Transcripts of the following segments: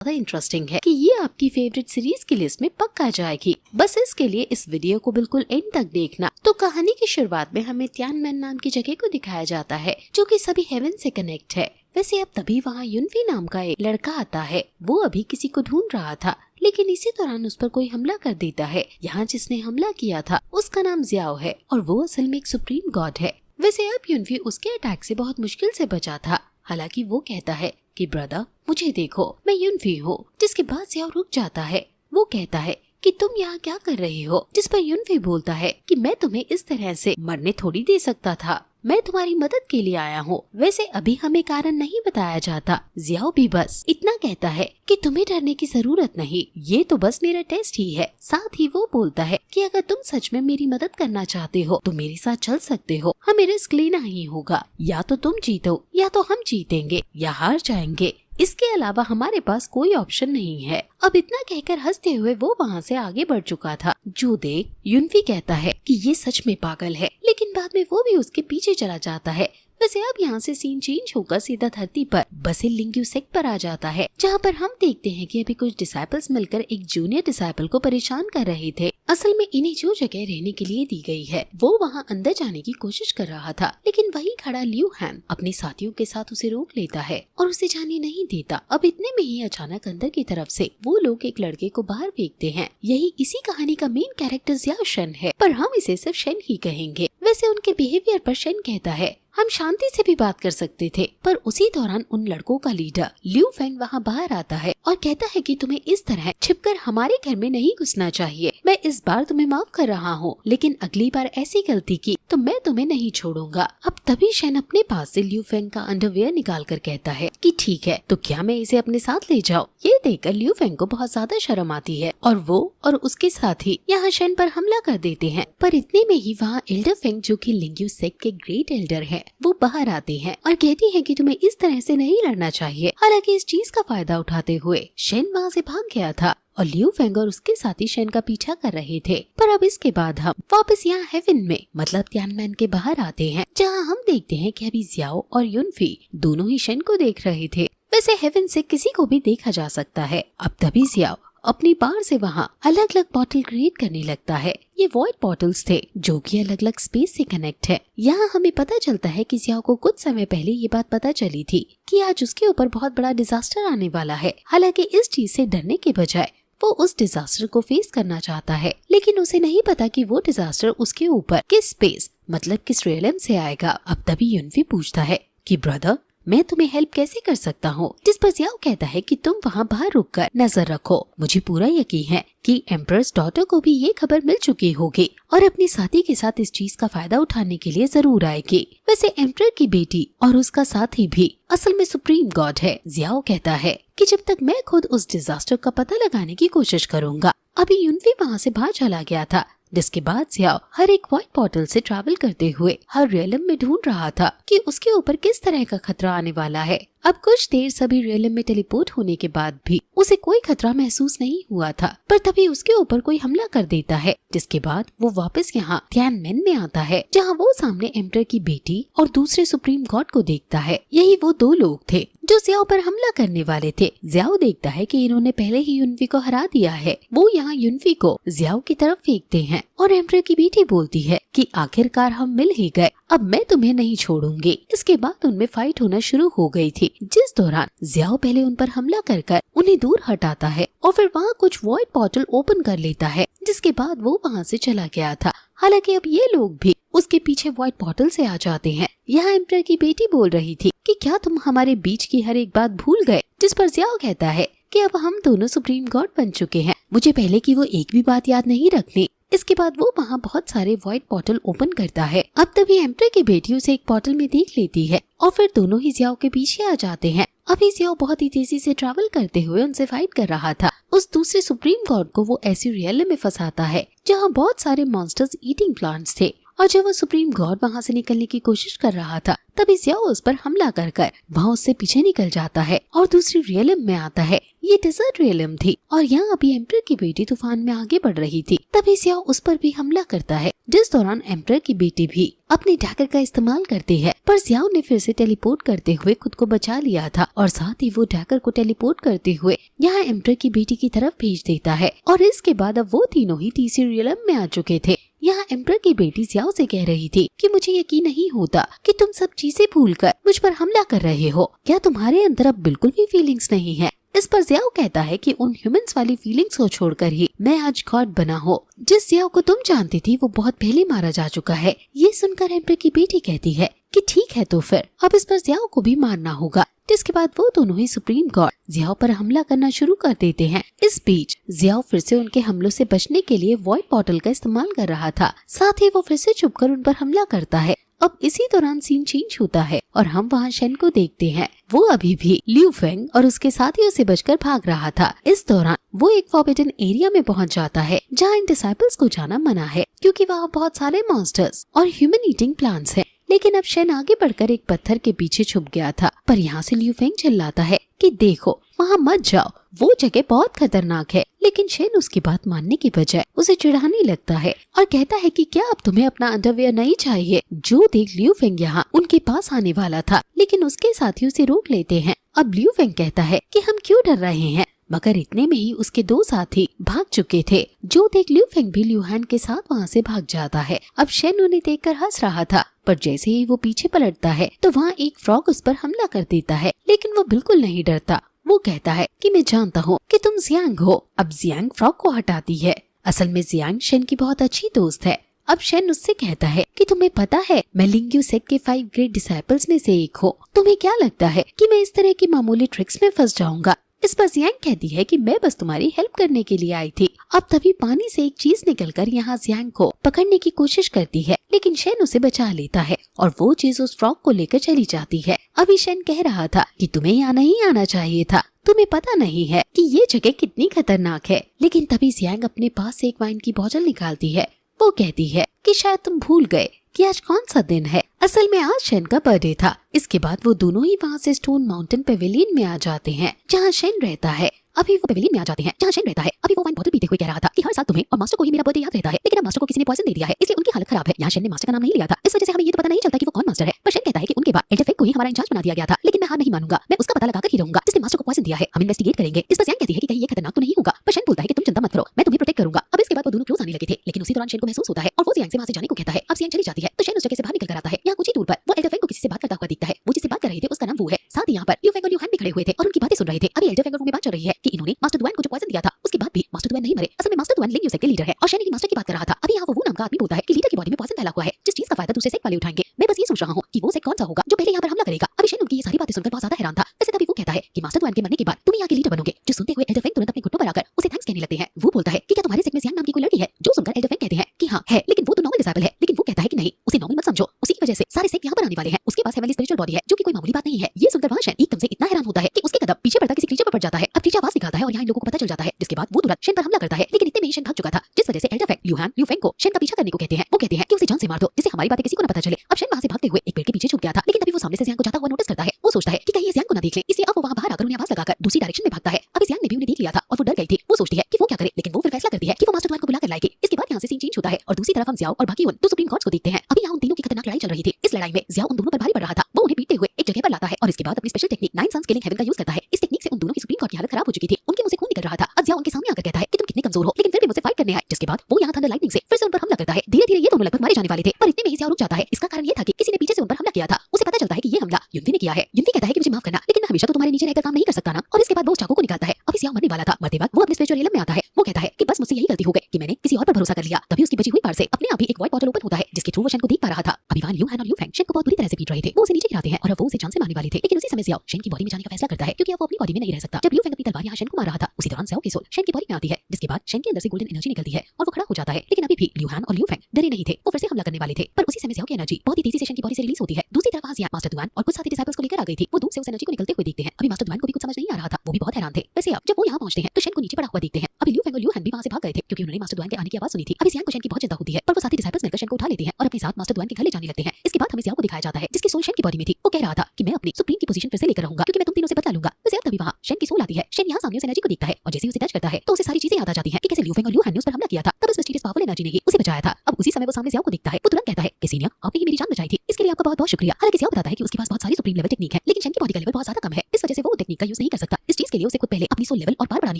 ज्यादा इंटरेस्टिंग है कि ये आपकी फेवरेट सीरीज की लिस्ट में पक्का जाएगी। बस इसके लिए इस वीडियो को बिल्कुल एंड तक देखना। तो कहानी की शुरुआत में हमें तियानमेन नाम की जगह को दिखाया जाता है जो कि सभी हेवन से कनेक्ट है। वैसे अब तभी वहाँ युनफी नाम का एक लड़का आता है। वो अभी किसी को ढूंढ रहा था, लेकिन इसी दौरान उस पर कोई हमला कर देता है। यहाँ जिसने हमला किया था उसका नाम जियाओ है और वो असल में एक सुप्रीम गॉड है। वैसे अब युनफी उसके अटैक से बहुत मुश्किल से बचा था। हालांकि वो कहता है कि ब्रदर मुझे देखो, मैं युनफी हूँ। जिसके बाद जियाओ रुक जाता है। वो कहता है कि तुम यहाँ क्या कर रही हो, जिस पर युनफी बोलता है कि मैं तुम्हें इस तरह से मरने थोड़ी दे सकता था, मैं तुम्हारी मदद के लिए आया हूँ। वैसे अभी हमें कारण नहीं बताया जाता। जियाओ भी बस इतना कहता है कि तुम्हें डरने की जरूरत नहीं, ये तो बस मेरा टेस्ट ही है। साथ ही वो बोलता है कि अगर तुम सच में मेरी मदद करना चाहते हो तो मेरे साथ चल सकते हो, हमें रिस्क लेना ही होगा। या तो तुम जीतो या तो हम जीतेंगे या हार जाएंगे, इसके अलावा हमारे पास कोई ऑप्शन नहीं है। अब इतना कहकर हंसते हुए वो वहाँ से आगे बढ़ चुका था। जो देख युनफी कहता है कि ये सच में पागल है, लेकिन बाद में वो भी उसके पीछे चला जाता है। वैसे अब यहाँ से सीन चेंज होकर सीधा धरती पर बसे लिंग्यू सेक्ट पर आ जाता है, जहाँ पर हम देखते हैं कि अभी कुछ डिसाइपल्स मिलकर एक जूनियर डिसाइपल को परेशान कर रहे थे। असल में इन्हें जो जगह रहने के लिए दी गई है वो वहाँ अंदर जाने की कोशिश कर रहा था, लेकिन वही खड़ा लियू हैन अपने साथियों के साथ उसे रोक लेता है और उसे जाने नहीं देता। अब इतने में ही अचानक अंदर की तरफ से वो लोग एक लड़के को बाहर फेंकते हैं। यही इसी कहानी का मेन कैरेक्टर जियाओ शन है, पर हम इसे सिर्फ शन ही कहेंगे। वैसे उनके बिहेवियर पर शन कहता है हम शांति से भी बात कर सकते थे, पर उसी दौरान उन लड़कों का लीडर लियू फेंग वहाँ बाहर आता है और कहता है कि तुम्हें इस तरह छिपकर हमारे घर में नहीं घुसना चाहिए। मैं इस बार तुम्हें माफ कर रहा हूँ, लेकिन अगली बार ऐसी गलती की तो मैं तुम्हें नहीं छोड़ूंगा। अब तभी शन अपने पास से लियू फेंग का अंडरवियर निकाल कर कहता है कि ठीक है, तो क्या मैं इसे अपने साथ ले जाऊँ? ये देखकर लियू फेंग को बहुत ज्यादा शर्म आती है और वो और उसके साथी यहाँ शन पर हमला कर देते हैं। पर इतने में ही वहाँ एल्डर फेंग जो कि लिंग्यू सेक्ट के ग्रेट एल्डर है वो बाहर आती हैं और कहती हैं कि तुम्हें इस तरह से नहीं लड़ना चाहिए। हालांकि इस चीज का फायदा उठाते हुए शेन वहाँ से भाग गया था और लियू फेंग और उसके साथी शेन का पीछा कर रहे थे। पर अब इसके बाद हम वापस यहाँ हेवन में मतलब तियानमेन के बाहर आते हैं, जहाँ हम देखते हैं कि अभी जियाओ और युनफी दोनों ही शेन को देख रहे थे। वैसे हेवन से किसी को भी देखा जा सकता है। अब तभी जियाओ अपनी बार से वहाँ अलग अलग पोर्टल क्रिएट करने लगता है। ये वॉइड पोर्टल्स थे जो कि अलग अलग स्पेस से कनेक्ट है। यहाँ हमें पता चलता है कि जियाओ को कुछ समय पहले ये बात पता चली थी कि आज उसके ऊपर बहुत बड़ा डिजास्टर आने वाला है। हालांकि इस चीज से डरने के बजाय वो उस डिजास्टर को फेस करना चाहता है, लेकिन उसे नहीं पता कि वो डिजास्टर उसके ऊपर किस स्पेस मतलब किस रियलम से आएगा। अब तभी युनफी पूछता है कि ब्रदर मैं तुम्हें हेल्प कैसे कर सकता हूँ, जिस पर जियाओ कहता है कि तुम वहाँ बाहर रुककर नजर रखो। मुझे पूरा यकीन है कि एम्परर्स डॉटर को भी ये खबर मिल चुकी होगी और अपनी साथी के साथ इस चीज का फायदा उठाने के लिए जरूर आएगी। वैसे एम्परर की बेटी और उसका साथी भी असल में सुप्रीम गॉड है। जियाओ कहता है कि जब तक मैं खुद उस डिजास्टर का पता लगाने की कोशिश करूंगा। अभी युनफी वहाँ से बाहर चला गया था, जिसके बाद जियाओ हर एक वॉइड पोर्टल से ट्रैवल करते हुए हर रियलम में ढूंढ रहा था कि उसके ऊपर किस तरह का खतरा आने वाला है। अब कुछ देर सभी रियलम में टेलीपोर्ट होने के बाद भी उसे कोई खतरा महसूस नहीं हुआ था, पर तभी उसके ऊपर कोई हमला कर देता है, जिसके बाद वो वापस यहाँ तियानमेन में आता है, जहाँ वो सामने एम्परर की बेटी और दूसरे सुप्रीम गॉड को देखता है। यही वो दो लोग थे जो जियाओ पर हमला करने वाले थे। जियाओ देखता है कि इन्होंने पहले ही युनफी को हरा दिया है। वो यहाँ युनफी को जियाओ की तरफ फेंकते हैं और एम्परर की बेटी बोलती है कि आखिरकार हम मिल ही गए, अब मैं तुम्हें नहीं छोड़ूंगी। इसके बाद उनमें फाइट होना शुरू हो गई थी, जिस दौरान जियाओ पहले उन पर हमला कर उन्हें दूर हटाता है और फिर वहाँ कुछ वॉइड पोर्टल ओपन कर लेता है, जिसके बाद वो वहाँ से चला गया था। हालांकि अब ये लोग भी उसके पीछे वॉइड पोर्टल से आ जाते हैं। यहाँ एम्परर की बेटी बोल रही थी कि क्या तुम हमारे बीच की हर एक बात भूल गए, जिस पर जियाओ कहता है कि अब हम दोनों सुप्रीम गॉड बन चुके हैं, मुझे पहले की वो एक भी बात याद नहीं रखनी। इसके बाद वो वहाँ बहुत सारे वॉइड पोर्टल ओपन करता है। अब तभी एम्परर की बेटी उसे एक पोर्टल में देख लेती है और फिर दोनों ही जियाओ के पीछे आ जाते हैं। अभी जियाओ बहुत ही तेजी से ट्रैवल करते हुए उनसे फाइट कर रहा था। उस दूसरे सुप्रीम गॉड को वो ऐसी रियलम में फंसाता है जहाँ बहुत सारे मॉन्स्टर्स ईटिंग प्लांट्स थे और जब वो सुप्रीम गॉड वहाँ से निकलने की कोशिश कर रहा था तभी जियाओ उस पर हमला कर वहाँ उससे पीछे निकल जाता है और दूसरी रियलम में आता है। ये डेजर्ट रियलम थी और यहाँ अभी एम्परर की बेटी तूफान में आगे बढ़ रही थी। तभी जियाओ उस पर भी हमला करता है, जिस दौरान एम्परर की बेटी भी अपने डैगर का इस्तेमाल करती है, पर जियाओ ने फिर से टेलीपोर्ट करते हुए खुद को बचा लिया था और साथ ही वो डैगर को टेलीपोर्ट करते हुए यहाँ एम्परर की बेटी की तरफ भेज देता है। और इसके बाद अब वो तीनों ही तीसरी रियलम में आ चुके थे। यहाँ एम्परर की बेटी जियाओ से कह रही थी कि मुझे यकीन नहीं होता कि तुम सब चीजें भूलकर मुझ पर हमला कर रहे हो। क्या तुम्हारे अंदर अब बिल्कुल भी फीलिंग्स नहीं है? इस पर जियाओ कहता है कि उन ह्यूमंस वाली फीलिंग्स को छोड़कर ही मैं आज गॉड बना हूँ। जिस जियाओ को तुम जानती थी वो बहुत पहले मारा जा चुका है। ये सुनकर एम्परर की बेटी कहती है कि ठीक है तो फिर अब इस पर जियाओ को भी मारना होगा। जिसके बाद वो दोनों ही सुप्रीम गॉड जियाओ पर हमला करना शुरू कर देते हैं। इस बीच जियाओ फिर से उनके हमलों से बचने के लिए वॉइड पोर्टल का इस्तेमाल कर रहा था। साथ ही वो फिर से छुपकर उन पर हमला करता है। अब इसी दौरान सीन चेंज होता है और हम वहाँ शेन को देखते हैं। वो अभी भी लियू फेंग और उसके साथियों से बचकर भाग रहा था। इस दौरान वो एक फॉरबिडन एरिया में पहुँच जाता है जहाँ इन डिसाइपल्स को जाना मना है क्योंकि वहाँ बहुत सारे मॉन्स्टर्स और ह्यूमन ईटिंग प्लांट्स हैं। लेकिन अब शेन आगे बढ़कर एक पत्थर के पीछे छुप गया था, पर यहाँ से लियू फेंग चिल्लाता है कि देखो वहाँ मत जाओ, वो जगह बहुत खतरनाक है। लेकिन शेन उसकी बात मानने के बजाय उसे चिढ़ाने लगता है और कहता है कि क्या अब तुम्हें अपना अंडरवेयर नहीं चाहिए? जो देख लियू फेंग यहाँ उनके पास आने वाला था, लेकिन उसके साथियों से रोक लेते हैं। अब लियू फेंग कहता है कि हम क्यों डर रहे हैं, मगर इतने में ही उसके दो साथी भाग चुके थे। जो देख लियू फेंग भी लियू हान के साथ वहाँ से भाग जाता है। अब शेन उन्हें देखकर हंस रहा था, पर जैसे ही वो पीछे पलटता है तो वहाँ एक फ्रॉग उस पर हमला कर देता है। लेकिन वो बिल्कुल नहीं डरता। वो कहता है कि मैं जानता हूँ कि तुम जियांग हो। अब जियांग फ्रॉग को हटाती है। असल में जियांग शेन की बहुत अच्छी दोस्त है। अब शेन उससे कहता है कि तुम्हें पता है मैं लिंग्यू सेक के 5 ग्रेट डिसाइपल्स में से एक हूँ। तुम्हें क्या लगता है कि मैं इस तरह की मामूली ट्रिक्स में फंस जाऊंगा? इस पर जियांग कहती है कि मैं बस तुम्हारी हेल्प करने के लिए आई थी। अब तभी पानी से एक चीज निकलकर यहाँ जियांग को पकड़ने की कोशिश करती है, लेकिन शेन उसे बचा लेता है और वो चीज उस फ्रॉग को लेकर चली जाती है। अभी शेन कह रहा था कि तुम्हें यहाँ नहीं आना चाहिए था, तुम्हें पता नहीं है कि ये जगह कितनी खतरनाक है। लेकिन तभी जियांग अपने पास से एक वाइन की बोतल निकालती है। वो कहती है कि शायद तुम भूल गए कि आज कौन सा दिन है। असल में आज शेन का बर्थडे था। इसके बाद वो दोनों ही वहाँ से स्टोन माउंटेन पेविलियन में आ जाते हैं जहाँ शेन रहता है। अभी वो पेविलियन में आ जाते हैं जहाँ शेन रहता है। अभी वो वाइन बोतल पीते हुए कह रहा था कि हर साल तुम्हें और मास्टर को ही मेरा बर्थडे याद रहता है, लेकिन अब मास्टर को किसी ने पॉइजन दे दिया है, इसलिए उनकी हालत खराब है। यहाँ शेन ने मास्टर का नाम नहीं लिया था, इस वजह से हमें ये तो पता नहीं चलता कि वो कौन मास्टर है। पर शेन कहता है कि उनके बाद एल्डर फेंग को ही हमारा इंचार्ज बना दिया गया था, लेकिन मैं हार नहीं मानूंगा, मैं उसका पता लगाकर ही रहूंगा जिसने मास्टर को पॉइजन दिया है। हम इन्वेस्टिगेट करेंगे। इस पर जियांग कहती है कि कहीं ये खतरनाक तो नहीं होगा। पर शेन बोलता है कि तुम चिंता मत करो, मैं तुम्हें प्रोटेक्ट करूंगा। अब इसके बाद वो दोनों क्लोज आने लगे थे, लेकिन उसी दौरान शेन को महसूस होता है और वो जियांग से वहाँ से जाने को कहता है। अब जियांग चली जाती है तो शेन उस जगह से बाहर निकल कर आता है। यहाँ कुछ ही दूर पर वो एल्डर फेंग को किसी से बात करता हुआ दिखता है। वो जिससे बात कर रहे थे उसका नाम वो है। साथ ही यहाँ पर लियू फेंग और लियू हान भी खड़े हुए थे और उनकी बातें सुन रहे थे। अभी एल्डर फेंग और वो में बात चल रही है कि इन्होंने मास्टर दुआन को जो पॉइजन दिया था उसके बाद भी मास्टर दुआन नहीं मरे। असल में मास्टर दुआन लिंग्यू सेक के लीडर है और शेन ही मास्टर की बात कर रहा था। अभी यहाँ वो नाम का आदमी बोलता है कि लीडर की बॉडी में पॉइजन फैला हुआ है, जिस चीज का फायदा दूसरे सेक वाले उठाएंगे। मैं बस ये सोच रहा हूँ कि वो सेक कौन सा होगा जो पहले यहाँ पर हमला करेगा। अभी शेन उनकी ये सारी बातें सुनकर बहुत ज्यादा हैरान था। वैसे तभी वो कहता है कि मास्टर दुआन के मरने के बाद तुम यहाँ के लीडर बनोगे। जो सुनते हुए एल्डर फेंग तुरंत अपने घुटनों पर आकर उसे थैंक्स कहने लगते हैं। वो बोलता है कि क्या तुम्हारे सेक में जियांग नाम की कोई लड़की है? जो सुनकर एल्डर फेंग कहते हैं कि हाँ है, लेकिन वो तो नॉर्मल डिसाइपल है। लेकिन वो कहता है कि नहीं, उसे नॉर्मल मत समझो, उसी की वजह से सारे सेक यहाँ पर आने वाले हैं। उसके पास हेवनली स्पिरिचुअल बॉडी है जो कि कोई मामूली बात नहीं है। ये सुनकर वहाँ शेन एकदम से इतना हैरान होता है कि उसके कदम पीछे पड़ता किसी क्रीचर पर पड़ जाता है। अब क्रीचर आवाज निकालता है और यहाँ इन लोगों को पता चल जाता है, जिसके बाद वो तुरंत शेन पर हमला करता है। लेकिन इतने में शेन भाग चुका था, जिस वजह से एल्डर फेंग लियू फेंग को शेन का पीछा करने को कहते हैं। वो कहते हैं कि उसे जान से मार दो जिससे हमारी बातें किसी को न पता चले। अब शेन वहाँ से भागते हुए एक पेड़ के पीछे छुप गया था, लेकिन तभी वो सामने से जियांग को जाता हुआ नोटिस करता है। वो सोचता है कि कहीं ये जियांग को न देख ले, इसलिए अब वो वहाँ बाहर आकर उन्हें आवाज लगाकर दूसरी डायरेक्शन में भागता है। अभी जियांग ने भी उन्हें देख लिया था और वो डर गई थी। वो सोचती है कि वो क्या करे, लेकिन वो फिर फैसला करती है कि वो मास्टर दुआन को बुलाकर लाएगी। इसके बाद यहाँ से सीन चेंज होता है और दूसरी तरफ हम जियाओ और बाकी उन दो सुप्रीम गॉड्स को देखते हैं। अभी यहाँ उन तीनों की खतरनाक लड़ाई चल रही थी। इस लड़ाई में जियाओ उन दोनों पर भारी पड़ रहा था। वो उन्हें पीटते हुए एक जगह पर लाता है और इसके बाद अपनी special technique 9 suns killing heaven का यूज करता है। इस टेक्निक से उन दोनों की सुप्रीम गॉड की हालत खराब हो चुकी थी, उनके मुंह से खून निकल रहा था। अब जियाओ उनके सामने आकर कहता है कि तुम कितने कमजोर हो, लेकिन फिर भी मुझसे फाइट करने आए। जिसके बाद वो यहाँ थंडर लाइटनिंग से फिर से उन पर हमला करता है। धीरे धीरे ये दोनों लगभग मारे जाने वाले थे, पर इतने में ही जियाओ रुक जाता है। इसका कारण ये था कि किसी ने पीछे से उन पर हमला किया था। उसे पता चलता है कि ये हमला युनवी ने किया है। युनवी कहता है कि मुझे माफ करना, लेकिन मैं हमेशा तो तुम्हारे नीचे रहकर काम नहीं कर सकता ना। और इसके बाद वो चाकू को निकालता है। अभी जियाओ मरने वाला था। मरते वक्त वो अपने स्पिरिचुअल रियलम में आता है। वो कहता है कि बस मुझसे यही गलती हो गई कि मैंने किसी और पर भरोसा कर लिया। तभी उसकी बची हुई पार से अपने आप ही एक वॉइड पोर्टल ओपन होता है, जिसके थ्रू वो शेन को देख पा रहा था। अभी वहाँ लियू हान और लियू फेंग शेन को बहुत बुरी तरह से पीट रहे थे। वो उसे नीचे गिराते हैं और अब वो उसे जान से मारने वाले थे। लेकिन उसी समय जियाओ शेन की बॉडी में जाने का फैसला करता है, क्योंकि अब वो अपनी बॉडी में नहीं रह सकता। जब लियू फेंग अपनी तलवार यहाँ शेन को मार रहा था, उसी दौरान जियाओ की सोल शेन की बॉडी में आती है, जिसके बाद शेन के अंदर से गोल्डन एनर्जी निकलती है और वो खड़ा हो जाता है। लेकिन अभी भी लियू हान और लियू फेंग डरे नहीं थे। वो फिर से हमला करने वाले थे, पर उसी समय जियाओ की एनर्जी बहुत ही तेजी से शेन की बॉडी से रिलीज होती है। दूसरी तरफ वहाँ मास्टर दुआन और कुछ साथी डिसाइपल्स को लेकर आ गई थी। वो दूर से उस एनर्जी को निकलते हुए देखते हैं। अभी मास्टर दुआन को भी कुछ समझ नहीं आ रहा था। वो भी बहुत हैरान थे। वैसे अब जब वो यहाँ पहुंचते हैं तो शेन को नीचे पड़ा हुआ देखते हैं। अभी ल्यू फेंग और ल्यू हैन भी वहाँ से भाग गए थे क्योंकि उन्होंने मास्टर द्वान के आने की आवाज सुनी थी। अभी सियान को शेन की बहुत चिंता होती है पर वो साथी डिसाइपल्स मिलकर शेन को उठा लेते हैं और अपने साथ मास्टर द्वान के घर ले जाने लगते हैं। इसके बाद हमें सियाओ को दिखाया जाता है जिसकी सोल शेन की बॉडी में थी। वो कह रहा था कि मैं अपनी सुप्रीम की पोजीशन फिर से लेकर रहूंगा क्योंकि मैं तुम तीनों से बदला लूंगा। वैसे अब तभी वहाँ शेन की सोल आती है। शेन यहाँ सामने उस एनर्जी को देखता है और जैसे ही उसे टच करता है तो उसे सारी चीजें याद आ जाती हैं कि कैसे ल्यू फेंग और ल्यू हैन ने उस पर हमला किया था। तब उस मिस्टीरियस पावरफुल एनर्जी ने ही उसे बचाया था। अब उसी समय वो सामने सियाओ को देखता है। वो तुरंत कहता है कि सीनियर आपने ही मेरी जान बचाई थी, इसके लिए आपका बहुत बहुत शुक्रिया। हालांकि सियाओ बताता है कि उसके पास बहुत सारी सुप्रीम लेवल टेक्निक है लेकिन शेन की बॉडी का लेवल बहुत ज्यादा कम है, इस वजह से वो टेक्निक का यूज नहीं कर सकता। इस चीज के लिए उसे खुद पहले अपनी सोल लेवल और पावर बढ़ानी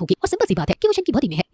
होगी और सिंपल सी बात है कि वो शेन की बॉडी में है